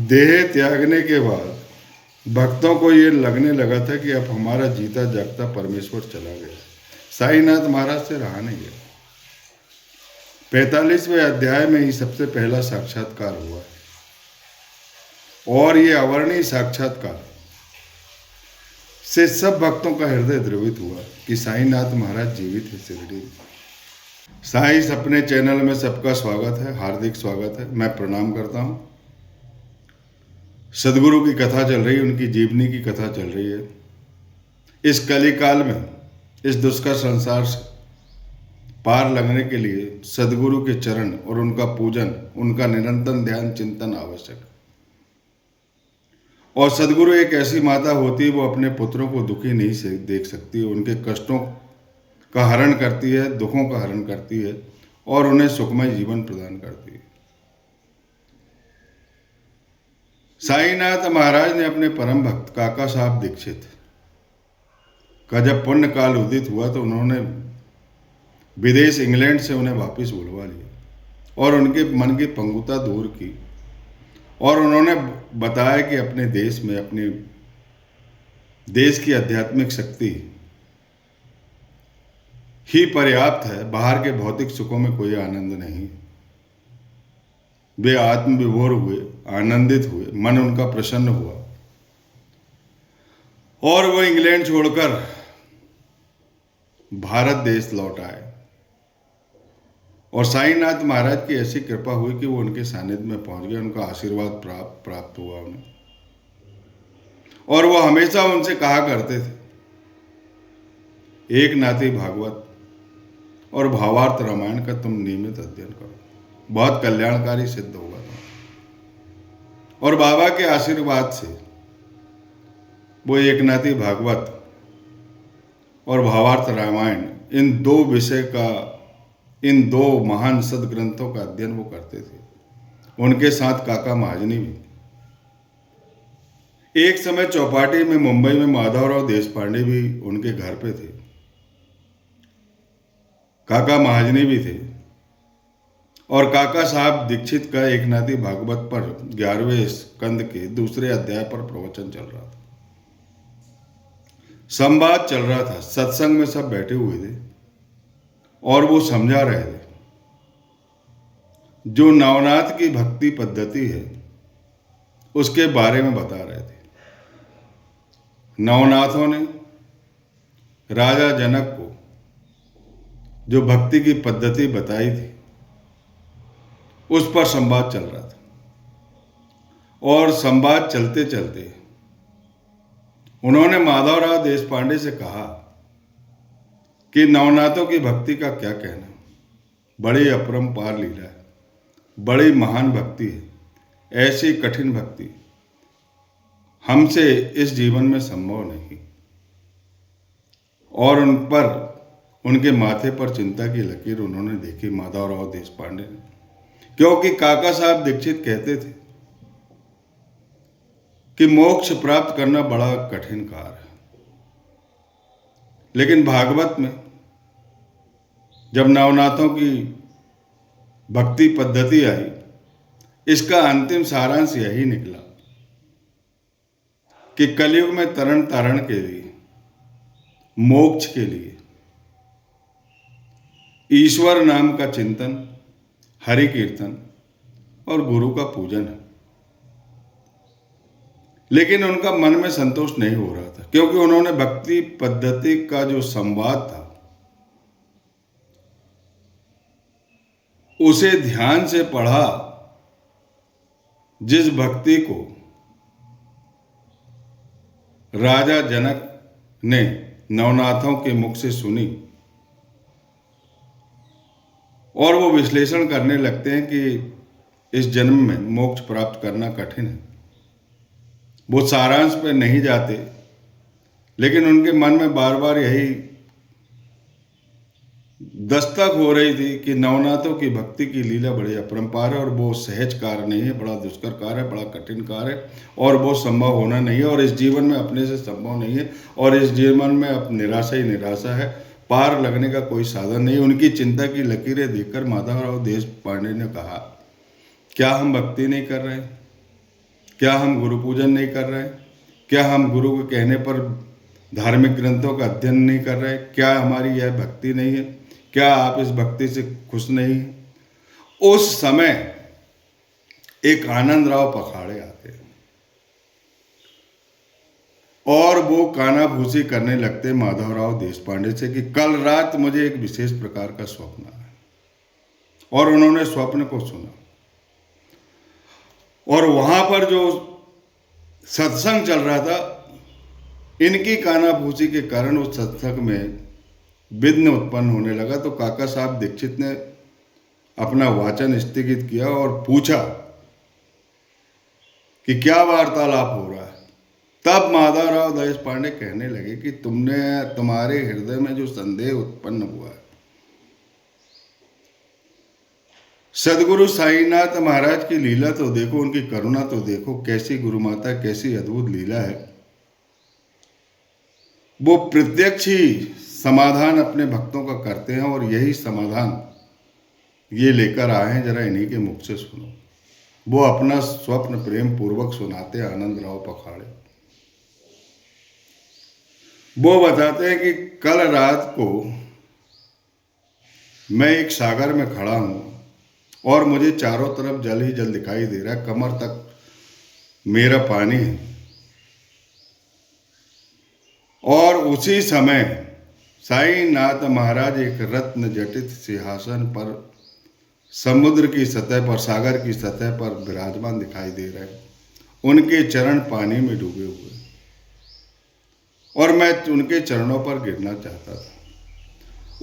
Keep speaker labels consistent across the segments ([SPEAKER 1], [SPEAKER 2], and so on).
[SPEAKER 1] देह त्यागने के बाद भक्तों को ये लगने लगा था कि अब हमारा जीता जागता परमेश्वर चला गया। साईनाथ महाराज से रहा नहीं गया। 45वें अध्याय में ही सबसे पहला साक्षात्कार हुआ और ये अवर्णीय साक्षात्कार से सब भक्तों का हृदय द्रवित हुआ कि साईनाथ महाराज जीवित है शिरडी में। साईं अपने चैनल में सबका स्वागत है, हार्दिक स्वागत है। मैं प्रणाम करता हूँ। सदगुरु की कथा चल रही है, उनकी जीवनी की कथा चल रही है। इस कलिकाल में, इस दुष्कर संसार से पार लगने के लिए सदगुरु के चरण और उनका पूजन, उनका निरंतर ध्यान चिंतन आवश्यक है। और सदगुरु एक ऐसी माता होती है, वो अपने पुत्रों को दुखी नहीं से देख सकती, उनके कष्टों का हरण करती है, दुखों का हरण करती है और उन्हें सुखमय जीवन प्रदान करती है। साईनाथ महाराज ने अपने परम भक्त काका साहब दीक्षित का जब पुण्य काल उदित हुआ तो उन्होंने विदेश इंग्लैंड से उन्हें वापस बुलवा लिया और उनके मन की पंगुता दूर की और उन्होंने बताया कि अपने देश में, अपने देश की आध्यात्मिक शक्ति ही पर्याप्त है, बाहर के भौतिक सुखों में कोई आनंद नहीं। वे आत्मविभोर हुए, आनंदित हुए, मन उनका प्रसन्न हुआ और वो इंग्लैंड छोड़कर भारत देश लौट आए। और साईनाथ महाराज की ऐसी कृपा हुई कि वो उनके सानिध्य में पहुंच गए, उनका आशीर्वाद प्राप्त हुआ उन्हें। और वो हमेशा उनसे कहा करते थे, एक नाती भागवत और भावार्थ रामायण का तुम नियमित अध्ययन करो, बहुत कल्याणकारी सिद्ध होगा। और बाबा के आशीर्वाद से वो एक नाती भागवत और भावार्थ रामायण, इन दो विषय का, इन दो महान सदग्रंथों का अध्ययन वो करते थे। उनके साथ काका महाजनी भी। एक समय चौपाटी में मुंबई में माधवराव देशपांडे भी उनके घर पे थे, काका महाजनी भी थे। और काका साहब दीक्षित का एक नाती भागवत पर 11वें स्कंद के दूसरे अध्याय पर प्रवचन चल रहा था, संवाद चल रहा था। सत्संग में सब बैठे हुए थे और वो समझा रहे थे। जो नवनाथ की भक्ति पद्धति है उसके बारे में बता रहे थे। नवनाथों ने राजा जनक को जो भक्ति की पद्धति बताई थी उस पर संवाद चल रहा था। और संवाद चलते चलते उन्होंने माधवराव देशपांडे से कहा कि नवनाथों की भक्ति का क्या कहना, बड़ी अपरंपार लीला है, बड़ी महान भक्ति है, ऐसी कठिन भक्ति हमसे इस जीवन में संभव नहीं। और उन पर, उनके माथे पर चिंता की लकीर उन्होंने देखी, माधवराव देशपांडे ने। क्योंकि काका साहब दीक्षित कहते थे कि मोक्ष प्राप्त करना बड़ा कठिन कार्य है, लेकिन भागवत में जब नवनाथों की भक्ति पद्धति आई, इसका अंतिम सारांश यही निकला कि कलयुग में तरण तारण के लिए, मोक्ष के लिए ईश्वर नाम का चिंतन, हरि कीर्तन और गुरु का पूजन है। लेकिन उनका मन में संतोष नहीं हो रहा था, क्योंकि उन्होंने भक्ति पद्धति का जो संवाद था उसे ध्यान से पढ़ा। जिस भक्ति को राजा जनक ने नवनाथों के मुख से सुनी और वो विश्लेषण करने लगते हैं कि इस जन्म में मोक्ष प्राप्त करना कठिन है। वो सारांश पे नहीं जाते, लेकिन उनके मन में बार बार यही दस्तक हो रही थी कि नवनाथों की भक्ति की लीला बड़ी अपरंपार है और वो सहज कार्य नहीं है, बड़ा दुष्कर कार्य है, बड़ा कठिन कार्य है और वो संभव होना नहीं है और इस जीवन में अपने से संभव नहीं है और इस जीवन में अब निराशा ही निराशा है, पार लगने का कोई साधन नहीं। उनकी चिंता की लकीरें देखकर माधवराव देशपांडे ने कहा, क्या हम भक्ति नहीं कर रहे? क्या हम गुरु पूजन नहीं कर रहे? क्या हम गुरु के कहने पर धार्मिक ग्रंथों का अध्ययन नहीं कर रहे? क्या हमारी यह भक्ति नहीं है? क्या आप इस भक्ति से खुश नहीं हैं? उस समय एक आनंद राव पखाड़े आते हैं और वो कानाफूसी करने लगते माधवराव देशपांडे से कि कल रात मुझे एक विशेष प्रकार का स्वप्न आया। और उन्होंने स्वप्न को सुना और वहां पर जो सत्संग चल रहा था, इनकी कानाफूसी के कारण उस सत्संग में विघ्न उत्पन्न होने लगा। तो काका साहब दीक्षित ने अपना वाचन स्थगित किया और पूछा कि क्या वार्तालाप हो रहा है। तब माधवराव देशपांडे कहने लगे कि तुम्हारे हृदय में जो संदेह उत्पन्न हुआ है, सदगुरु साईनाथ महाराज की लीला तो देखो, उनकी करुणा तो देखो, कैसी गुरु माता, कैसी अद्भुत लीला है। वो प्रत्यक्ष ही समाधान अपने भक्तों का करते हैं और यही समाधान ये लेकर आए हैं, जरा इन्हीं के मुख से सुनो। वो अपना स्वप्न प्रेम पूर्वक सुनाते हैं आनंद राव पखाड़े। वो बताते हैं कि कल रात को मैं एक सागर में खड़ा हूं और मुझे चारों तरफ जल ही जल दिखाई दे रहा है, कमर तक मेरा पानी है। और उसी समय साईनाथ महाराज एक रत्न जटित सिंहासन पर समुद्र की सतह पर, सागर की सतह पर विराजमान दिखाई दे रहे हैं। उनके चरण पानी में डूबे हुए और मैं उनके चरणों पर गिरना चाहता था।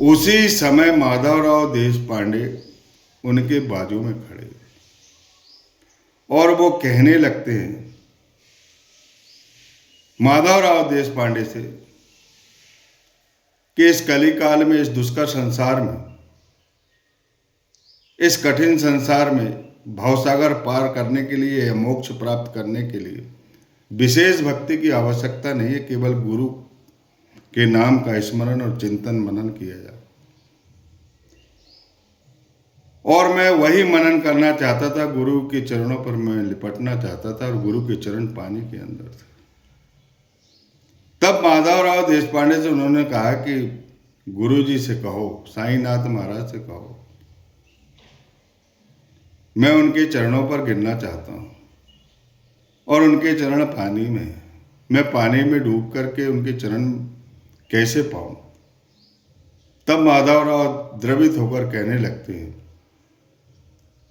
[SPEAKER 1] उसी समय माधवराव देशपांडे उनके बाजू में खड़े और वो कहने लगते हैं माधवराव देशपांडे से कि इस कलिकाल में, इस दुष्कर संसार में, इस कठिन संसार में भवसागर पार करने के लिए, मोक्ष प्राप्त करने के लिए विशेष भक्ति की आवश्यकता नहीं है। केवल गुरु के नाम का स्मरण और चिंतन मनन किया जाए। और मैं वही मनन करना चाहता था, गुरु के चरणों पर मैं लिपटना चाहता था और गुरु के चरण पानी के अंदर थे। तब माधवराव देशपांडे से उन्होंने कहा कि गुरु जी से कहो, साईनाथ महाराज से कहो, मैं उनके चरणों पर गिरना चाहता हूं और उनके चरण पानी में है। मैं पानी में डूब करके उनके चरण कैसे पाऊं? तब माधवराव द्रवित होकर कहने लगते हैं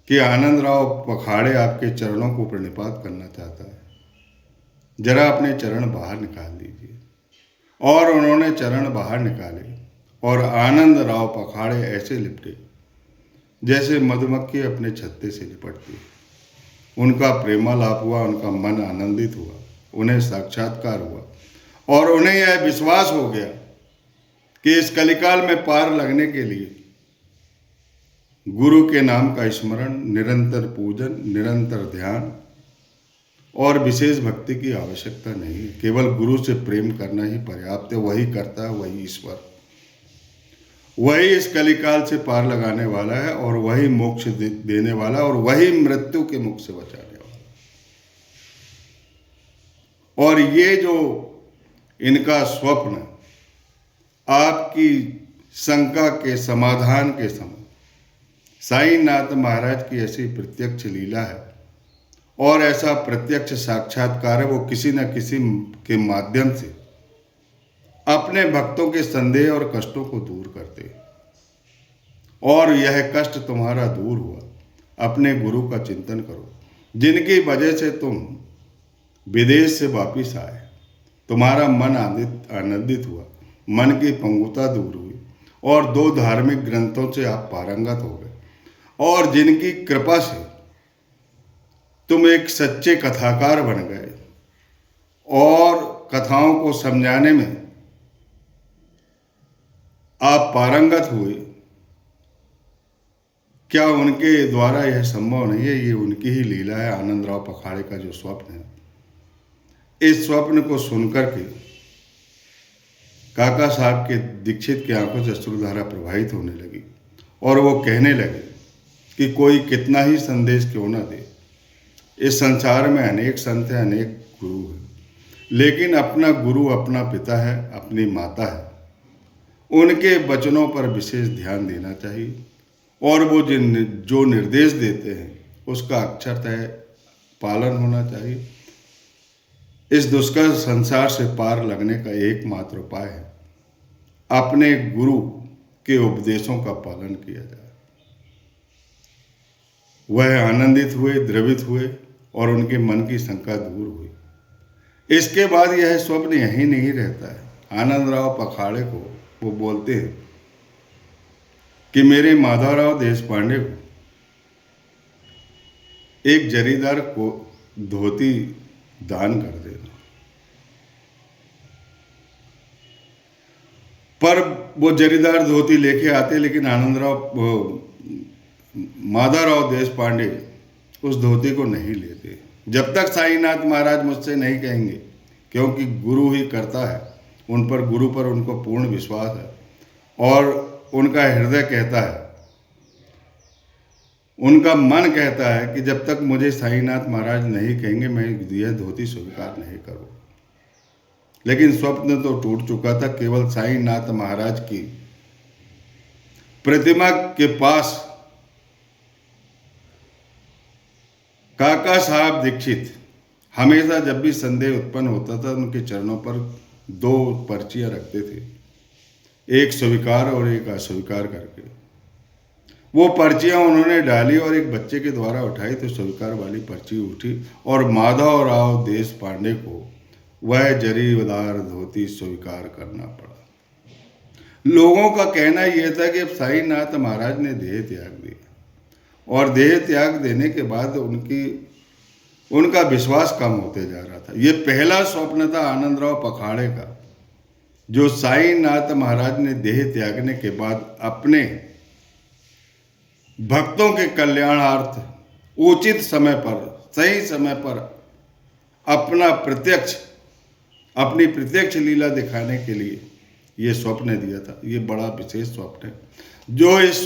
[SPEAKER 1] कि आनंद राव पखाड़े आपके चरणों को प्रणिपात करना चाहता है, जरा अपने चरण बाहर निकाल दीजिए। और उन्होंने चरण बाहर निकाले और आनंद राव पखाड़े ऐसे लिपटे जैसे मधुमक्खी अपने छत्ते से लिपटती। उनका प्रेमालाप हुआ, उनका मन आनंदित हुआ, उन्हें साक्षात्कार हुआ और उन्हें यह विश्वास हो गया कि इस कलिकाल में पार लगने के लिए गुरु के नाम का स्मरण, निरंतर पूजन, निरंतर ध्यान और विशेष भक्ति की आवश्यकता नहीं है। केवल गुरु से प्रेम करना ही पर्याप्त है। वही करता है, वही ईश्वर, वही इस कलिकाल से पार लगाने वाला है और वही मोक्ष देने वाला और वही मृत्यु के मुख से बचाने वाला। और ये जो इनका स्वप्न आपकी शंका के समाधान के समय साईनाथ महाराज की ऐसी प्रत्यक्ष लीला है और ऐसा प्रत्यक्ष साक्षात्कार है। वो किसी न किसी के माध्यम से अपने भक्तों के संदेह और कष्टों को दूर करते। और यह कष्ट तुम्हारा दूर हुआ, अपने गुरु का चिंतन करो, जिनकी वजह से तुम विदेश से वापिस आए। तुम्हारा मन आनंदित हुआ, मन की पंगुता दूर हुई और 2 धार्मिक ग्रंथों से आप पारंगत हो गए और जिनकी कृपा से तुम एक सच्चे कथाकार बन गए और कथाओं को समझाने में आप पारंगत हुए। क्या उनके द्वारा यह संभव नहीं है? ये उनकी ही लीला है। आनंद राव पखाड़े का जो स्वप्न है, इस स्वप्न को सुनकर के काका साहब के दीक्षित की आंखों से अश्रुधारा प्रवाहित होने लगी और वो कहने लगे कि कोई कितना ही संदेश क्यों ना दे, इस संसार में अनेक संत हैं, अनेक गुरु हैं, लेकिन अपना गुरु अपना पिता है, अपनी माता है। उनके वचनों पर विशेष ध्यान देना चाहिए और वो जो निर्देश देते हैं उसका अक्षरतः पालन होना चाहिए। इस दुष्कर संसार से पार लगने का एकमात्र उपाय है अपने गुरु के उपदेशों का पालन किया जाए। वह आनंदित हुए, द्रवित हुए और उनके मन की शंका दूर हुई। इसके बाद यह स्वप्न यहीं नहीं रहता है। आनंदराव पखाड़े को वो बोलते हैं कि मेरे माधवराव देशपांडे को एक जरीदार को धोती दान कर देना। पर वो जरीदार धोती लेके आते, लेकिन माधवराव देशपांडे उस धोती को नहीं लेते जब तक साईनाथ महाराज मुझसे नहीं कहेंगे, क्योंकि गुरु ही करता है। उन पर, गुरु पर उनको पूर्ण विश्वास है और उनका हृदय कहता है, उनका मन कहता है कि जब तक मुझे साईनाथ महाराज नहीं कहेंगे मैं यह धोती स्वीकार नहीं करूँ। लेकिन स्वप्न तो टूट चुका था। केवल साईनाथ महाराज की प्रतिमा के पास काका साहब दीक्षित हमेशा जब भी संदेह उत्पन्न होता था उनके चरणों पर 2 पर्चियां रखते थे, एक स्वीकार और एक अस्वीकार करके। वो पर्चियां उन्होंने डाली और एक बच्चे के द्वारा उठाई तो स्वीकार वाली पर्ची उठी और माधवराव देशपांडे को वह जरीदार धोती स्वीकार करना पड़ा। लोगों का कहना यह था कि अब साईनाथ महाराज ने देह त्याग दिया और देह त्याग देने के बाद उनका विश्वास कम होते जा रहा था। ये पहला स्वप्न था आनंदराव पखाड़े का, जो साईनाथ महाराज ने देह त्यागने के बाद अपने भक्तों के कल्याणार्थ उचित समय पर, सही समय पर अपनी प्रत्यक्ष लीला दिखाने के लिए ये स्वप्न दिया था। ये बड़ा विशेष स्वप्न है। जो इस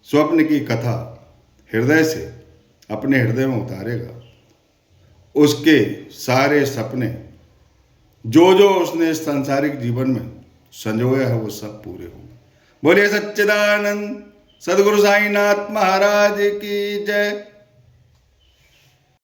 [SPEAKER 1] स्वप्न की कथा हृदय से अपने हृदय में उतारेगा, उसके सारे सपने जो उसने सांसारिक जीवन में संजोया है वो सब पूरे होंगे। बोलिए सच्चिदानंद सद्गुरु साईनाथ महाराज की जय।